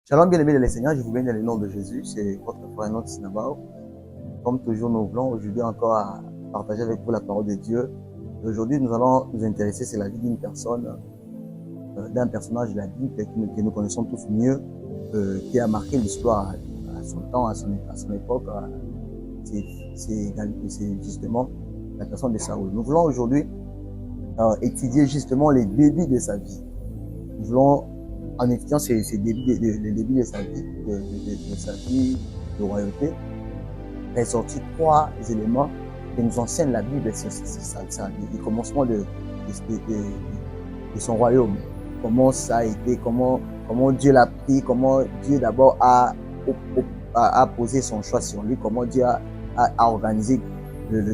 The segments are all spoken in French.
Shalom, bien-aimés de les Seigneurs, je vous bénis dans le nom de Jésus. C'est votre frère Enoch Sinabao. Comme toujours, nous voulons aujourd'hui encore à partager avec vous la parole de Dieu. Et aujourd'hui, nous allons nous intéresser sur la vie d'une personne, d'un personnage de la Bible que nous connaissons tous mieux, qui a marqué l'histoire à son temps, à son époque. C'est justement la personne de Saoul. Nous voulons aujourd'hui étudier justement les débuts de sa vie. Nous voulons, en étudiant les débuts de sa vie, de sa vie de royauté, ressortir trois éléments que nous enseigne la Bible sur le commencement de son royaume. Comment ça a été, comment Dieu l'a pris, comment Dieu d'abord a posé son choix sur lui, comment Dieu a organisé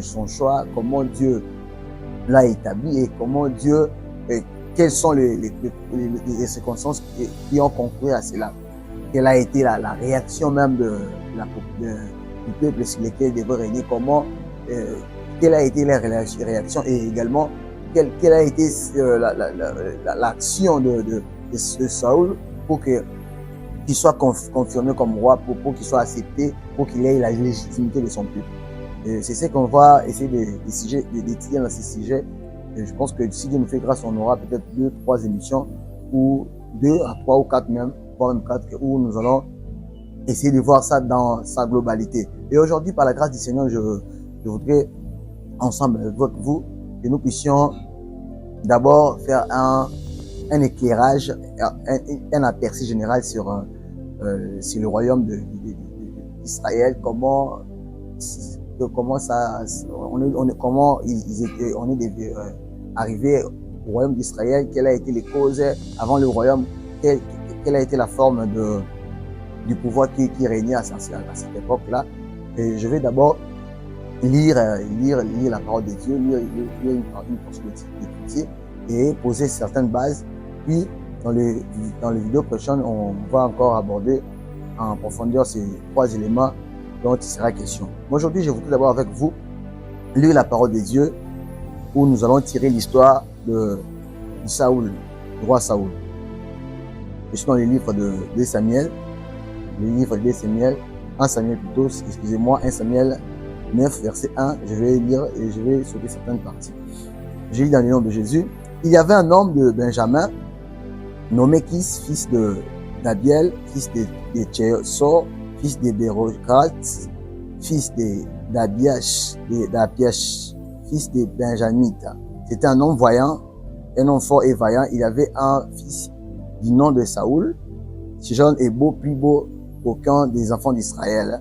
son choix, comment Dieu l'a établi et comment Dieu, quelles sont les circonstances qui ont concouru à cela. Quelle a été la réaction même du peuple sur lequel il devait régner, quelle a été la réaction et également quelle a été l'action de Saoul pour qu'il soit confirmé comme roi, pour qu'il soit accepté, pour qu'il ait la légitimité de son peuple. C'est ce qu'on va essayer d'étudier dans ces sujets. Et je pense que si Dieu nous fait grâce, on aura peut-être 2, 3 émissions, ou 2 à 3 ou 4 même, voire même 4, où nous allons essayer de voir ça dans sa globalité. Et aujourd'hui, par la grâce du Seigneur, je voudrais, ensemble avec vous, que nous puissions d'abord faire un éclairage, un aperçu général sur le royaume d'Israël, comment on est arrivé au royaume d'Israël, quelle a été les causes avant le royaume, quelle a été la forme du pouvoir qui régnait à cette époque-là. Et je vais d'abord lire la parole de Dieu, lire une portion d'étudier et poser certaines bases. Puis, dans les vidéos prochaines, on va encore aborder en profondeur ces 3 éléments dont il sera question. Aujourd'hui, je voudrais d'abord avec vous lire la parole de Dieu où nous allons tirer l'histoire de Saoul, du roi Saoul. Je suis dans le livre de Samuel, 1 Samuel plutôt, excusez-moi, 1 Samuel 9, verset 1. Je vais lire et je vais sauter certaines parties. J'ai lu dans le nom de Jésus. Il y avait un homme de Benjamin, nommé Kis, fils d'Abiel, fils de Tchésor, fils de Bérocrat, fils d'Abiash, fils de Benjamita. C'était un homme voyant, un homme fort et vaillant. Il avait un fils du nom de Saoul, ce jeune et beau, plus beau qu'aucun des enfants d'Israël,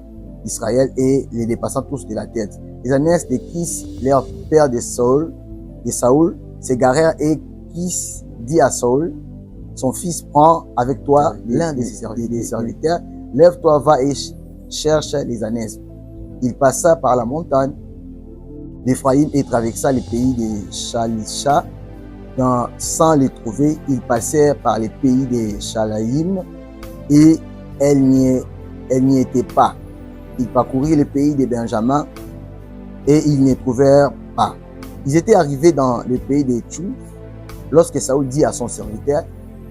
et les dépassant tous de la tête. Les aînés de Kis, leur père de Saoul, s'égarèrent et Kis dit à Saoul, son fils, prend avec toi l'un des serviteurs, lève-toi, va et cherche les ânesse. Il passa par la montagne d'Éphraïm et traversa le pays de Shalisha. Sans les trouver, il passait par les pays de Shalaïm et elle n'y était pas. Il parcourut le pays de Benjamin et ils ne trouvèrent pas. Ils étaient arrivés dans le pays de Tchou lorsque Saoul dit à son serviteur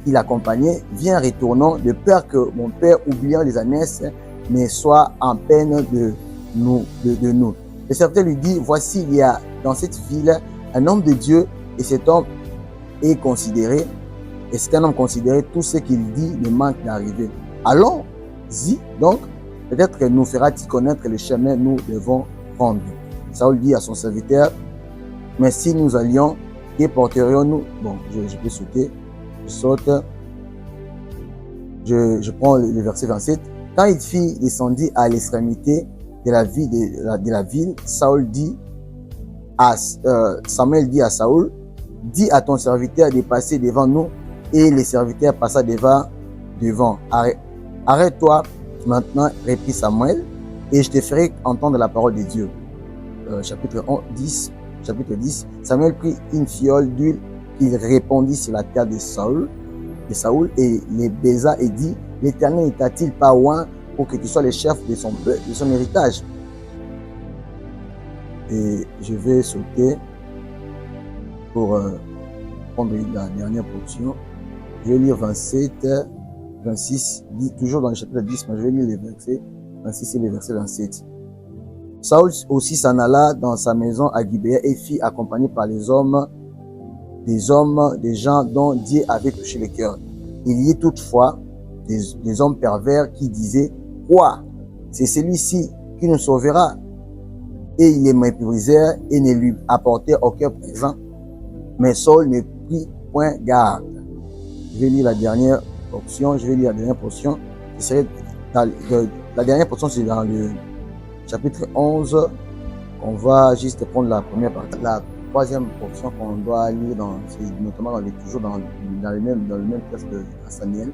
qui l'accompagnait, viens, retournons, de peur que mon père, oubliant les ânesses, ne soit en peine de nous. Le serviteur lui dit, voici, il y a dans cette ville un homme de Dieu et cet homme est considéré, et c'est un homme considéré, tout ce qu'il dit ne manque d'arriver. Allons-y donc, peut-être que nous fera-t-il connaître le chemin nous devons prendre. Saoul dit à son serviteur, mais si nous allions, que porterions-nous? Bon, je peux sauter. Je saute. Je prends le verset 27. Quand il fit descendre à l'extrémité de la ville, Samuel dit à Saoul, dis à ton serviteur de passer devant nous, et le serviteur passa devant. Arrête-toi maintenant, réprit Samuel, et je te ferai entendre la parole de Dieu. Chapitre 10. Samuel prit une fiole d'huile qu'il répandit sur la terre de Saoul et les baisa et dit, l'Éternel n'est-il pas loin pour que tu sois le chef de son héritage? Et je vais sauter pour prendre la dernière portion. Je vais lire 27 26, toujours dans le chapitre 10, mais je vais lire les versets 26 et les versets 27. Saül aussi s'en alla dans sa maison à Gibéa et fit accompagné par des gens dont Dieu avait touché le cœur. Il y eut toutefois des hommes pervers qui disaient, quoi? C'est celui-ci qui nous sauvera. Et ils les méprisèrent et ne lui apportèrent aucun présent. Mais Saül ne prit point garde. Je vais lire la dernière portion. La dernière portion, c'est dans le chapitre 11. On va juste prendre la première partie. La troisième portion qu'on doit lire, notamment toujours dans le même texte de Samuel.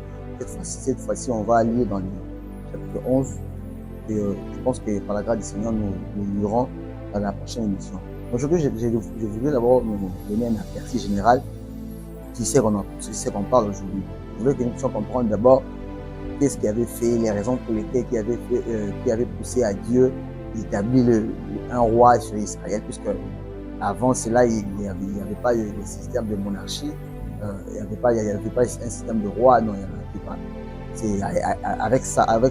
Cette fois-ci, on va lire dans le chapitre 11. Et je pense que par la grâce du Seigneur, nous lirons dans la prochaine émission. Aujourd'hui, je voudrais d'abord nous donner un aperçu général qui c'est qu'on parle aujourd'hui. Je voudrais que nous puissions comprendre d'abord qu'est-ce qui avait fait, les raisons pour lesquelles qui avait poussé à Dieu d'établir un roi sur Israël, puisque avant cela, il n'y avait pas de système de monarchie, il n'y avait pas un système de roi, non, il n'y en avait pas. C'est avec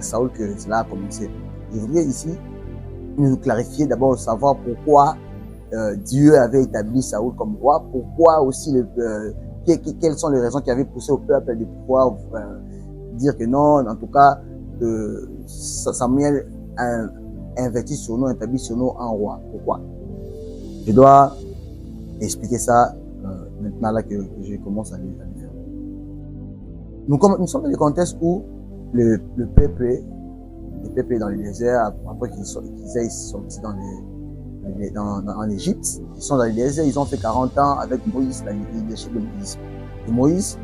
Saül que cela a commencé. Je voudrais ici nous clarifier d'abord, savoir pourquoi Dieu avait établi Saül comme roi, pourquoi aussi, quelles sont les raisons qui avaient poussé au peuple de pouvoir dire que non, en tout cas, Samuel a investi sur nous, établi sur nous un roi. Pourquoi? Je dois expliquer ça maintenant là que je commence à le faire. Nous sommes dans le contexte où le peuple dans le désert, après qu'ils aient sorti en Égypte, ils sont dans le désert, ils ont fait 40 ans avec Moïse, la leadership de Moïse. Et Moïse,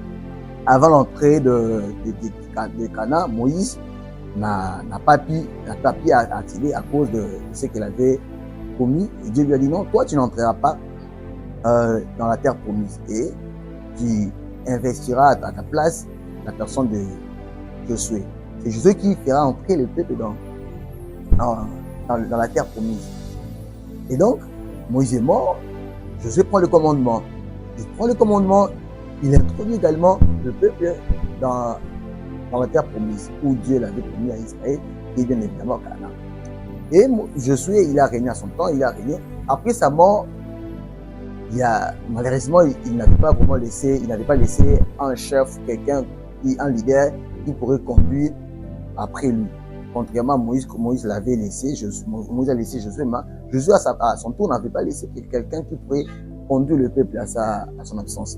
avant l'entrée de Canaan, Moïse n'a pas pu accéder à cause de ce qu'il avait promis. Et Dieu lui a dit non, toi tu n'entreras pas dans la terre promise et tu investiras à ta place la personne de Josué. C'est Josué qui fera entrer le peuple dans la terre promise. Et donc, Moïse est mort, Josué prend le commandement. Il prend le commandement, il introduit également le peuple dans la terre promise, où Dieu l'avait promis à Israël, et bien évidemment Canaan. Et Josué, il a régné à son temps, il a régné. Après sa mort, malheureusement, il n'avait pas laissé un chef, un leader qui pourrait conduire après lui. Contrairement à Moïse, que Moïse l'avait laissé, Moïse a laissé Josué, mais Josué à son tour n'avait pas laissé quelqu'un qui pourrait conduire le peuple à son absence.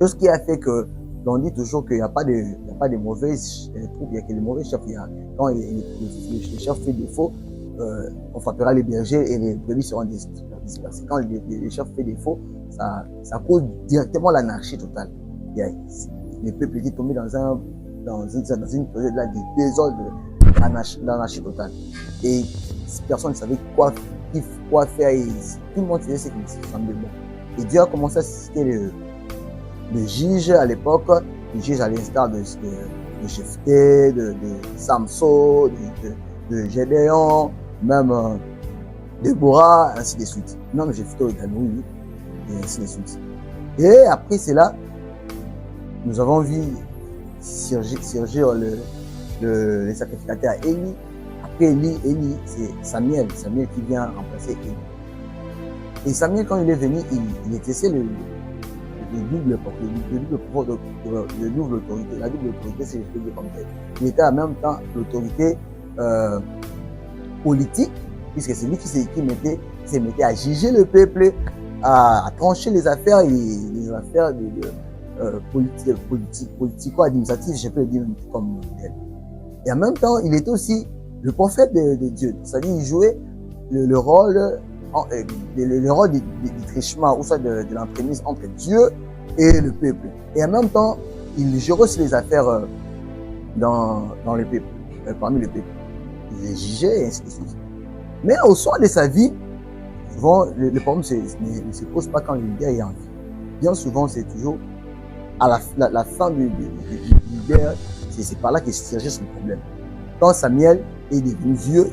Ce qui a fait que l'on dit toujours qu'il n'y a pas de mauvais troupes, il y a que les mauvais chefs. Quand le chef fait défaut, on frappera les bergers et les brebis seront dispersés. Quand le chef fait défaut, ça cause directement l'anarchie totale. Le peuple est tombé dans une période là de désordre, d'anarchie totale. Et personne ne savait quoi faire. Et tout le monde faisait ce qui semblait bon. Et Dieu a commencé à citer le juge à l'époque, le juge à l'instar de Jephthé, de Samson, de Gédéon, même Déborah, ainsi de suite. Même Jephthé également, oui, et ainsi de suite. Et après cela, nous avons vu surgir les sacrificateurs à Élie. Après Élie, c'est Samuel qui vient remplacer Élie. Et Samuel, quand il est venu, il exerçait la double autorité, si je peux dire comme tel. Il était en même temps l'autorité politique, puisque c'est lui qui se mettait à juger le peuple, à trancher les affaires politico-administratives, je peux le dire comme tel. Et en même temps, il était aussi le prophète de Dieu. C'est-à-dire, il jouait le rôle du trichement, ou soit de l'entremise entre Dieu et le peuple. Et en même temps, il gérait aussi les affaires dans le peuple, parmi le peuple. Il les jugeait et ainsi de suite. Mais au soir de sa vie, souvent, le problème ne se pose pas quand le leader est en vie. Bien souvent, c'est toujours à la fin du leader, c'est par là qu'il surgit son problème. Quand Samuel est devenu vieux,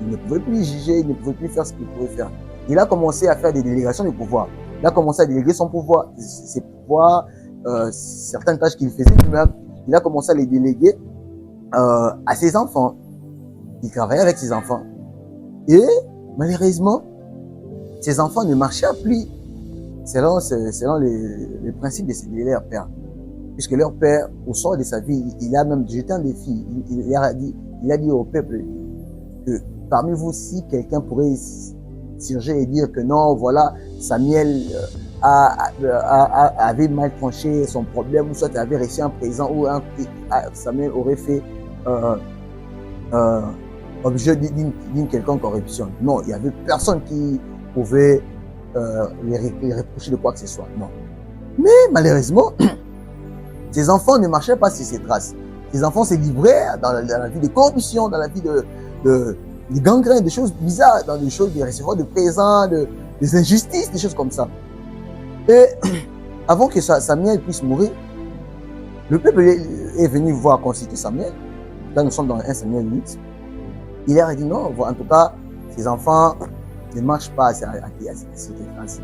il ne pouvait plus juger, il ne pouvait plus faire ce qu'il pouvait faire. Il a commencé à faire des délégations de pouvoir. Il a commencé à déléguer son pouvoir, ses pouvoirs, certaines tâches qu'il faisait lui-même il a commencé à les déléguer à ses enfants. Il travaillait avec ses enfants. Et malheureusement, ses enfants ne marchaient plus selon les principes de leur père. Puisque leur père, au sort de sa vie, il a même jeté un défi. Il a dit au peuple que parmi vous, si quelqu'un pourrait surgir et dire que non, voilà, Samuel avait mal tranché son problème, ou soit avait reçu un présent, ou Samuel aurait fait objet d'une quelconque corruption. Non, il n'y avait personne qui pouvait les reprocher de quoi que ce soit. Non. Mais malheureusement, ces enfants ne marchaient pas sur ces traces. Ces enfants se livraient dans la vie de corruption, dans la vie de gangrènes, des choses bizarres, dans des choses de recevoir de présents, des injustices, des choses comme ça. Et avant que Samuel puisse mourir, le peuple est venu voir consulter Samuel. Là, nous sommes dans 1 Samuel 8. Il leur a dit non, en tout cas, ces enfants ne marchent pas à cette trace.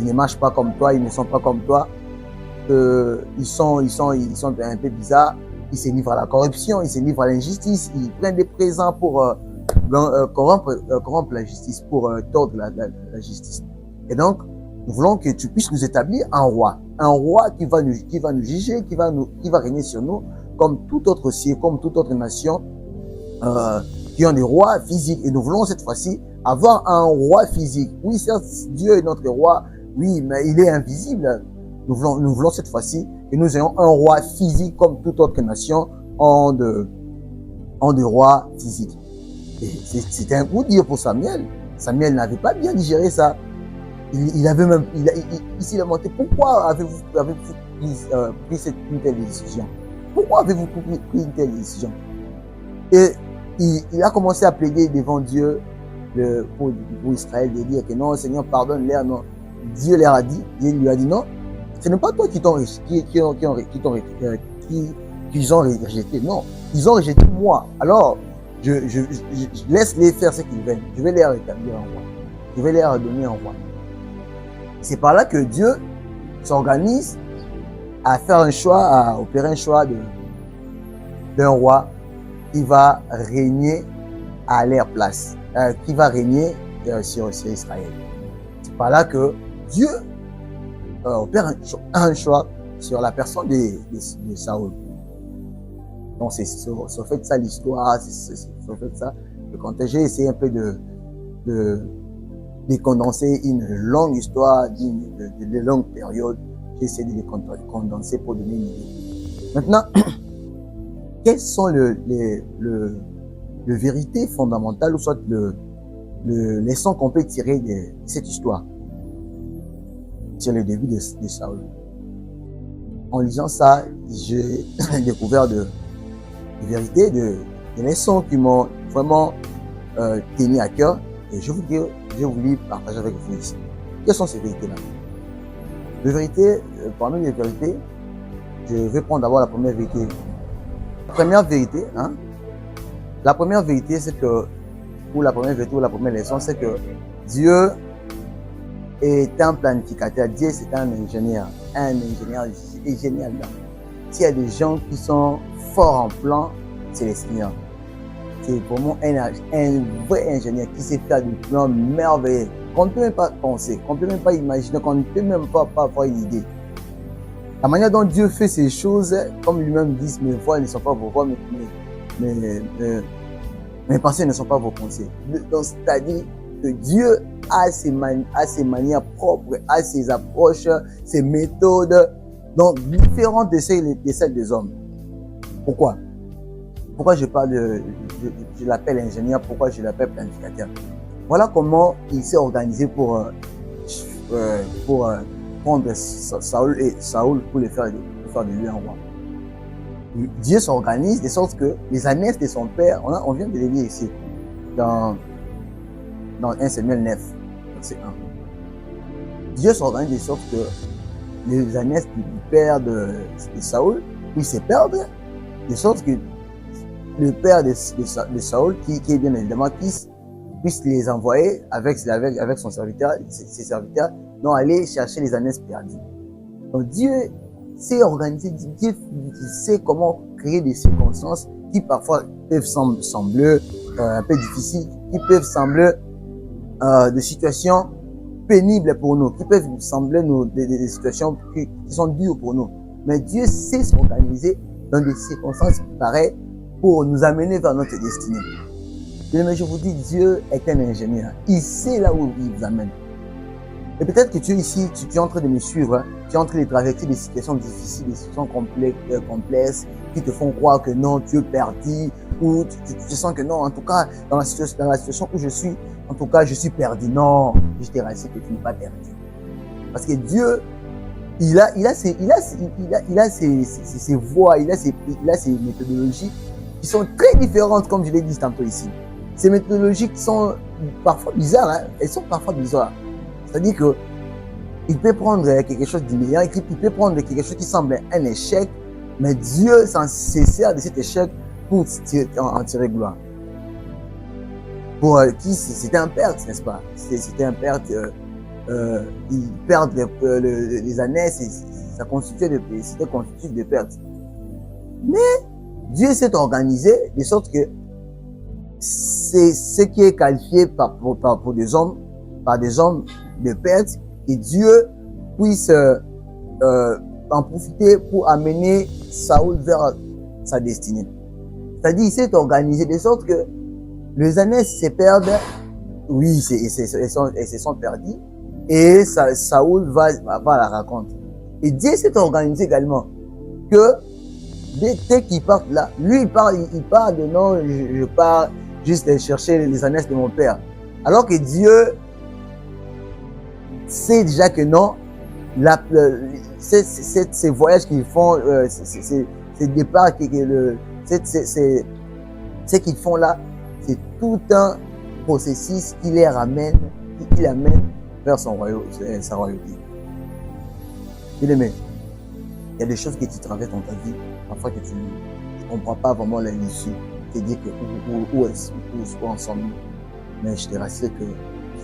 Ils ne marchent pas comme toi, ils ne sont pas comme toi. Ils sont un peu bizarres. Ils se livrent à la corruption, ils se livrent à l'injustice, ils prennent des présents pour corrompre la justice, pour tordre la justice. Et donc, nous voulons que tu puisses nous établir un roi qui va nous juger, qui va régner sur nous, comme tout autre ciel, comme toute autre nation, qui ont des rois physiques. Et nous voulons cette fois-ci avoir un roi physique. Oui, certes, Dieu est notre roi, oui, mais il est invisible. Nous voulons cette fois-ci que nous ayons un roi physique comme toute autre nation en de rois physiques. Et c'était un coup dur pour Samuel. Samuel n'avait pas bien digéré ça. Il s'est lamenté. Pourquoi avez-vous pris une telle décision? Pourquoi avez-vous pris une telle décision? Et il a commencé à plaider devant Dieu pour Israël, de dire que non, Seigneur, pardonne-leur. Non. Dieu lui a dit non. Ce n'est pas toi qui qu'ils ont rejeté. Non, ils ont rejeté moi. Alors, je laisse-les faire ce qu'ils veulent. Je vais les rétablir en roi. Je vais leur donner un roi. C'est par là que Dieu s'organise à faire un choix, à opérer un choix d'un roi qui va régner à leur place, qui va régner sur Israël. C'est par là que Dieu opère un choix sur la personne de Saül. Donc c'est fait ça l'histoire, c'est fait ça le contexte. J'ai essayé un peu de condenser une longue histoire de longue période. J'ai essayé de les condenser pour donner une idée. Maintenant, quelles sont les vérités fondamentales ou soit le leçon qu'on peut tirer de cette histoire sur le début de Saül? En lisant ça, j'ai découvert de vérités, de leçons qui m'ont vraiment tenu à cœur, et je voulais partager avec vous ici. Quelles sont ces vérités-là? Les vérités, parmi les vérités, je vais prendre d'abord la première vérité. La première vérité, c'est que, ou la première vérité, ou la première leçon, c'est que Dieu est un planificateur. Dieu, c'est un ingénieur génial. S'il y a des gens qui sont forts en plan, c'est les Seigneurs. C'est vraiment un vrai ingénieur qui sait faire des plans merveilleux qu'on ne peut même pas penser, qu'on ne peut même pas imaginer, qu'on ne peut même pas avoir une idée. La manière dont Dieu fait ces choses, comme lui-même dit, mes voix ne sont pas vos voix, mes pensées ne sont pas vos pensées. Donc, c'est-à-dire que Dieu a ses manières propres, a ses approches, ses méthodes, donc différentes de celles des hommes. Pourquoi je l'appelle ingénieur, pourquoi je l'appelle planificateur? Voilà comment il s'est organisé pour prendre Saül pour faire de lui un roi. Dieu s'organise de sorte que les années de son père, on vient de les lire ici, dans 1 Samuel 9, verset 1. Dieu s'organise de sorte que les années du père de Saül puissent se perdre, de sorte que le père de Saül, qui est bien évidemment, puisse les envoyer avec son serviteur, ses serviteurs, donc aller chercher les années perdues. Donc Dieu sait organiser, Dieu sait comment créer des circonstances qui parfois peuvent sembler un peu difficiles, qui peuvent sembler des situations pénibles pour nous, qui peuvent sembler des situations qui sont dures pour nous. Mais Dieu sait s'organiser dans des circonstances pareilles pour nous amener vers notre destinée. Mais je vous dis, Dieu est un ingénieur. Il sait là où il vous amène. Et peut-être que tu es ici, tu es en train de me suivre, hein, tu es en train de traverser des situations difficiles, des situations complexes, qui te font croire que non, tu es perdu, ou tu sens que non, en tout cas, dans la situation où je suis, en tout cas, je suis perdu. Non, je te rassure que tu n'es pas perdu. Parce que Dieu, il a ses voies, il a ses méthodologies qui sont très différentes, comme je l'ai dit tantôt ici. Ces méthodologies qui sont parfois bizarres, hein, elles sont parfois bizarres. C'est-à-dire que il peut prendre quelque chose d'immédiat, il peut prendre quelque chose qui semble un échec, mais Dieu s'en sert de cet échec pour en tirer gloire. Pour qui c'était un perte, n'est-ce pas? C'était un perte. Ils perdent les années, c'était constitué de pertes. Mais Dieu s'est organisé de sorte que c'est ce qui est qualifié pour des hommes, par des hommes de pertes, et Dieu puisse en profiter pour amener Saoul vers sa destinée. C'est-à-dire, il s'est organisé de sorte que les années se perdent, oui, elles se sont perdues, et Saoul va à la rencontre. Et Dieu s'est organisé également que dès qu'il part là, lui il part de non, je pars juste chercher les ânesses de mon père. Alors que Dieu sait déjà que non, ces voyages qu'ils font, ces départs, ce qu'ils font là, c'est tout un processus qui les ramène, qui l'amène vers sa royauté. Bien-aimé, il y a des choses que tu traverses dans ta vie, parfois que tu ne comprends pas vraiment l'issue, te dire que où en sommes-nous. Mais je te rassure que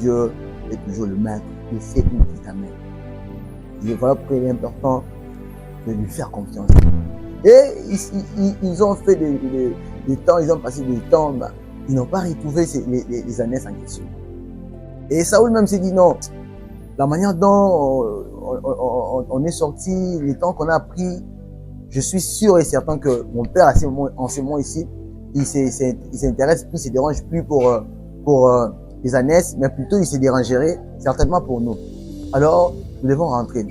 Dieu est toujours le maître, il sait où il t'amène. Et voilà pourquoi il est important de lui faire confiance. Et ils ont fait des temps, ils ont passé des temps, ils n'ont pas retrouvé les années en question. Et Saoul même s'est dit non, la manière dont on est sorti, les temps qu'on a pris, je suis sûr et certain que mon père en ce moment ici, il s'intéresse plus, il se dérange plus pour les ânesses, mais plutôt il se dérangerait certainement pour nous. Alors, nous devons rentrer.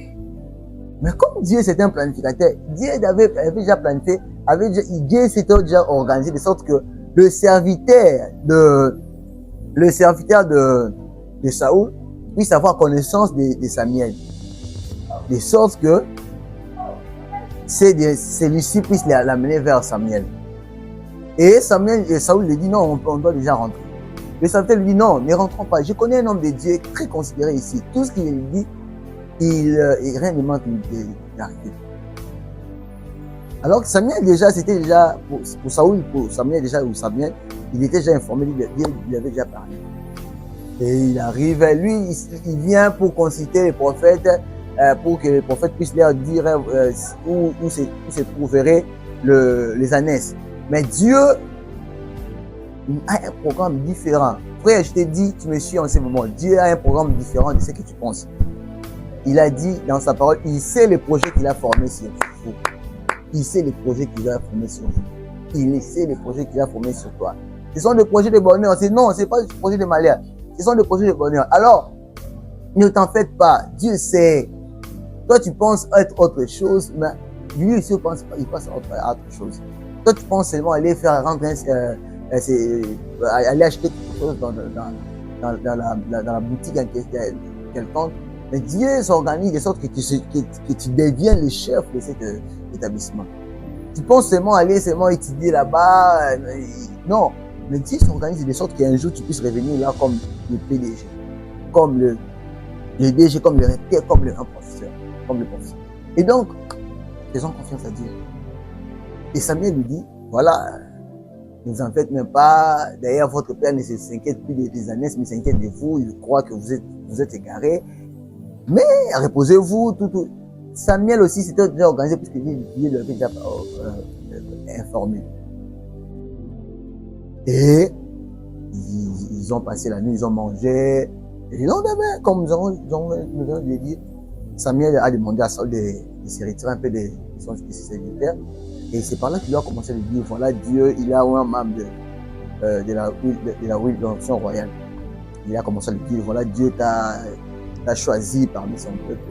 Mais comme Dieu c'était un planificateur, Dieu avait déjà planifié, Dieu s'était déjà organisé de sorte que le serviteur de Saoul puisse avoir connaissance de Samuel. De sorte que celui-ci puisse l'amener vers Samuel. Et Saoul lui dit non, on doit déjà rentrer. Le serviteur lui dit non, ne rentrons pas. Je connais un homme de Dieu très considéré ici. Tout ce qu'il lui dit, rien ne manque d'arriver. Alors que Samuel déjà, c'était déjà, pour Saoul, il était déjà informé, il avait déjà parlé. Et il arrive, lui, il vient pour consulter les prophètes, pour que les prophètes puissent leur dire où se trouveraient les ânesses. Mais Dieu a un programme différent. Frère, je t'ai dit, tu me suis en ce moment. Dieu a un programme différent de ce que tu penses. Il a dit dans sa parole, il sait les projets qu'il a formés sur vous. Il sait les projets qu'il a formés sur vous. Il sait les projets qu'il a formés sur toi. Ce sont des projets de bonheur. Non, ce n'est pas des projets de malheur. Ce sont des projets de bonheur. Alors, ne t'en faites pas. Dieu sait. Toi, tu penses être autre chose, mais lui aussi, il pense à autre chose. Toi, tu penses seulement aller faire rentrer, aller acheter quelque chose dans la boutique en quelconque. Mais Dieu s'organise de sorte que tu deviens le chef de cet établissement. Tu penses seulement aller étudier là-bas. Non. Mais Dieu s'organise de sorte qu'un jour tu puisses revenir là comme le PDG, comme le DG, comme le recteur, comme un professeur, comme le professeur. Et donc, faisons confiance à Dieu. Et Samuel lui dit, voilà, ne vous en faites même pas. D'ailleurs, votre père ne s'inquiète plus des ânesses, mais s'inquiète de vous. Il croit que vous êtes égarés. Mais reposez-vous, tout. Samuel aussi s'était déjà organisé puisque Dieu l'avait déjà informé. Et ils ont passé la nuit, ils ont mangé. Et le lendemain, comme nous avons dit, Samuel a demandé à Saül de se retirer un peu de son serviteur. Et c'est par là qu'il a commencé à lui dire, voilà, Dieu, il a un membre de la l'onction royale. Il a commencé à lui dire, voilà, Dieu t'a choisi parmi son peuple.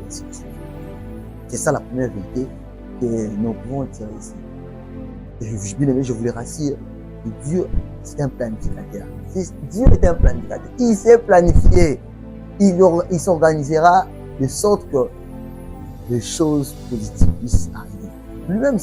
C'est ça la première vérité que nous pouvons tirer ici. Et bien aimé, je voulais rassure, Dieu, c'est un planificateur. Dieu est un planificateur. Il s'est planifié. Il s'organisera de sorte que les choses positives puissent arriver. Lui-même,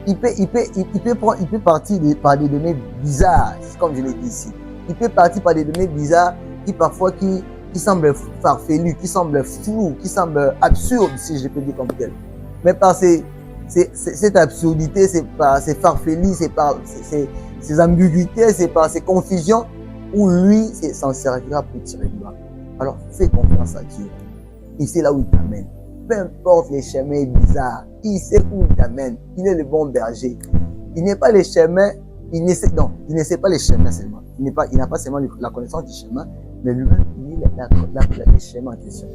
il peut partir par des données bizarres, comme je l'ai dit ici. Il peut partir par des données bizarres qui parfois qui semblent farfelues, qui semblent floues, qui semblent absurdes, si je peux dire comme tel. Mais par cette absurdité, c'est par ces farfelues, c'est par ces ambiguïtés, c'est par ces confusions où lui s'en servira pour tirer du bas. Alors fais confiance à Dieu. Il sait là où il t'amène. Peu importe les chemins bizarres, il sait où il t'amène. Il est le bon berger. Il n'est pas les chemins, il ne sait pas les chemins seulement. Il n'a pas seulement la connaissance du chemin, mais lui-même, il a les chemins en question.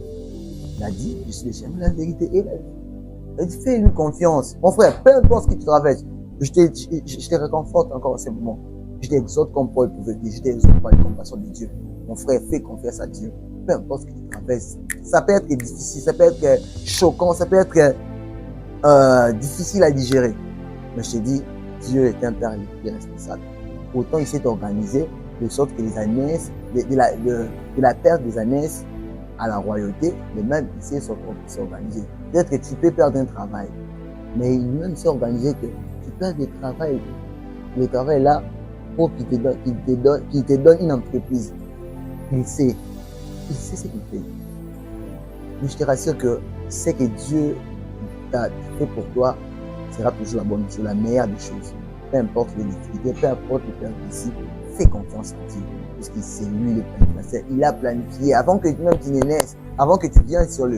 Il a dit, je suis le chemin, la vérité et la vie. Fais-lui confiance. Mon frère, peu importe ce que tu traverses, je te réconforte encore à ce moment. Je t'exhorte comme Paul pouvait dire, je t'exhorte par la compassion de Dieu. Mon frère, fais confiance à Dieu. Peu importe ce que tu traverses. Ça peut être difficile, ça peut être choquant, ça peut être difficile à digérer. Mais je te dis, Dieu est un Père responsable. Autant il s'est organisé de sorte que les années, de la perte des années à la royauté, mais même il s'est organisé. Peut-être que tu peux perdre un travail, mais il même s'est organisé que tu perds le travail là pour qu'il te donne une entreprise. Il sait ce qu'il fait. Mais je te rassure que ce que Dieu t'a fait pour toi sera toujours la bonne chose, la meilleure des choses. Peu importe les difficultés, peu importe les péripéties, fais confiance en Dieu. Parce que c'est lui le planificateur. Il a planifié avant que même tu ne naisses, avant que tu viennes sur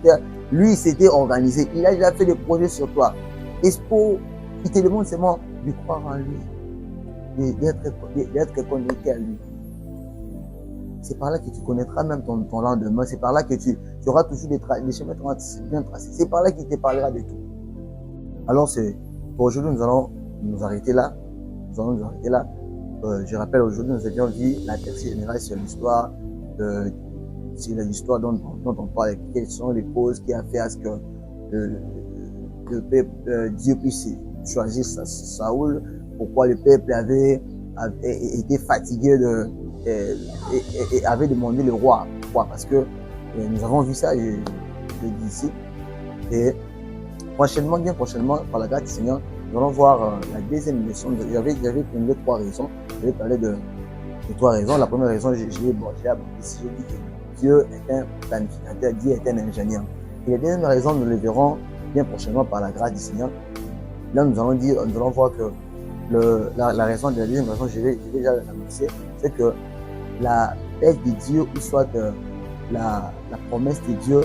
terre, lui il s'était organisé. Il a déjà fait des projets sur toi. Et il te demande seulement de croire en lui, d'être connecté à lui. C'est par là que tu connaîtras même ton lendemain. C'est par là que tu auras toujours des chemins bien tracés. C'est par là qu'il te parlera de tout. Alors, pour aujourd'hui, nous allons nous arrêter là. Je rappelle, aujourd'hui, nous avions vu la tertiaire générale sur l'histoire dont on parle. Quelles sont les causes qui a fait à ce que le peuple, Dieu puisse choisir Saoul. Pourquoi le peuple avait été fatigué et avait demandé le roi. Pourquoi? Parce que nous avons vu ça, je dis ici. Et bien prochainement, par la grâce du Seigneur, nous allons voir la deuxième leçon. J'avais donné 3 raisons. Je vais parler de 3 raisons. La première raison, j'ai abordé ici. J'ai dit que Dieu est un planificateur, Dieu est un ingénieur. Et la deuxième raison, nous le verrons bien prochainement par la grâce du Seigneur. Là, nous allons voir que la deuxième raison, je vais déjà l'annoncer, c'est que la paix de Dieu, ou soit la promesse de Dieu,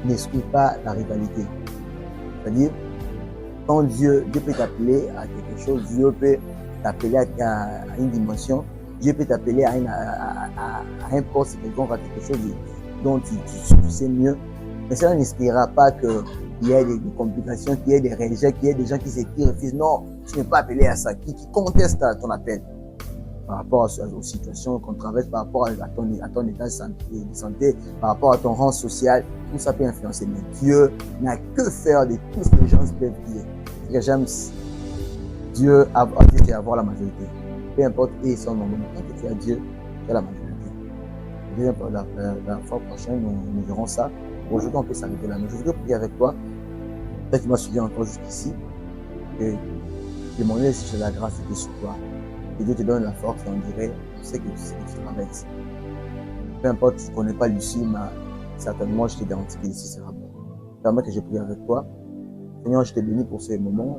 n'exclut pas la rivalité. C'est-à-dire, quand Dieu peut t'appeler à quelque chose, Dieu peut t'appeler à une dimension, Dieu peut t'appeler à un poste quelconque, à quelque chose dont tu sais mieux. Mais cela n'exclura pas qu'il y ait des complications, qu'il y ait des rejets, qu'il y ait des gens qui refusent. Non, tu n'es pas appelé à ça, qui contestent ton appel. Par rapport aux situations qu'on traverse, par rapport à ton état de santé, par rapport à ton rang social, tout ça peut influencer. Mais Dieu n'a que faire de tout ce que les gens peuvent dire. Ce que j'aime, Dieu a dit avoir la majorité. Peu importe et son nombre. Tant que tu as Dieu, tu as la majorité. La fois prochaine, nous verrons ça. Aujourd'hui, on peut s'arrêter là. Mais je voudrais prier avec toi. Peut-être que tu m'as suivi encore jusqu'ici. Et demander si j'ai la grâce de Dieu sur toi. Et Dieu te donne la force, on dirait, tu sais que tu traverses. Peu importe, tu ne connais pas l'issue, mais certainement, je te garantis que l'issue sera bonne. Permets que je prie avec toi. Seigneur, je te bénis pour ce moment.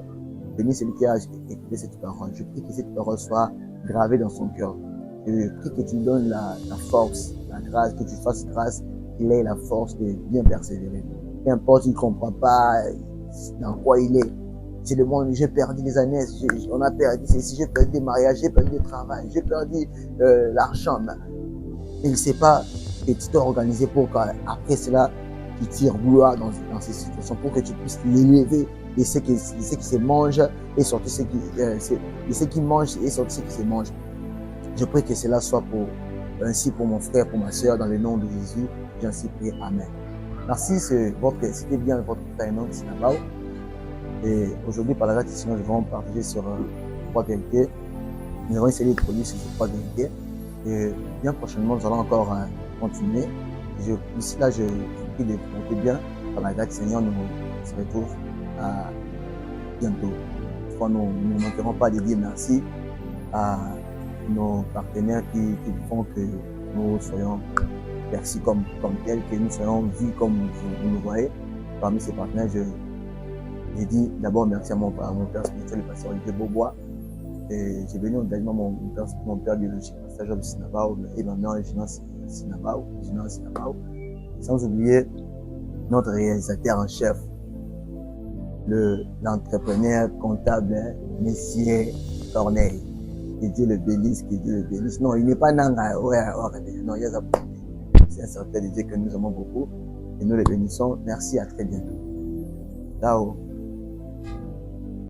Bénis celui qui a écouté cette parole. Je prie que cette parole soit gravée dans son cœur. Je prie que tu lui donnes la force, la grâce, que tu fasses grâce, qu'il ait la force de bien persévérer. peu importe, il ne comprend pas dans quoi il est. Je demande, j'ai perdu des années, on a perdu ceci, j'ai perdu des mariages, j'ai perdu du travail, j'ai perdu l'argent. Il ne sait pas que tu t'es organisé pour qu'après cela, tu tires gloire dans ces situations pour que tu puisses l'élever et ce qui se mange et sortir ce qui mange et sortir ce qui se mange. Je prie que cela soit ainsi pour mon frère, pour ma soeur, dans le nom de Jésus. J'en suis prié. Amen. Merci, c'était bien votre frère Enoch Sinabao. Et aujourd'hui, par la grâce du Seigneur, nous allons partager sur 3 vérités. Nous allons essayer de produire sur ces 3 vérités. Et bien prochainement, nous allons encore continuer. D'ici là, je prie de compter bien. Par la grâce du Seigneur, nous se retrouvons à bientôt. Nous ne manquerons pas de dire merci à nos partenaires qui font que nous soyons perçus comme tels, que nous soyons vus comme vous nous voyez. Parmi ces partenaires, j'ai dit d'abord merci à mon père spirituel, le pasteur Olivier Beaubois. Et j'ai béni engagement mon père biologique, le pasteur Job Sinabao, et ma mère, Gina Sinabao. Sans oublier notre réalisateur en chef, l'entrepreneur comptable, Messier Corneille. Que Dieu le bénisse, que Dieu le bénisse. Non, il n'est pas nanga. Non, il y a c'est un serviteur de Dieu que nous aimons beaucoup et nous le bénissons. Merci, à très bientôt. Ciao.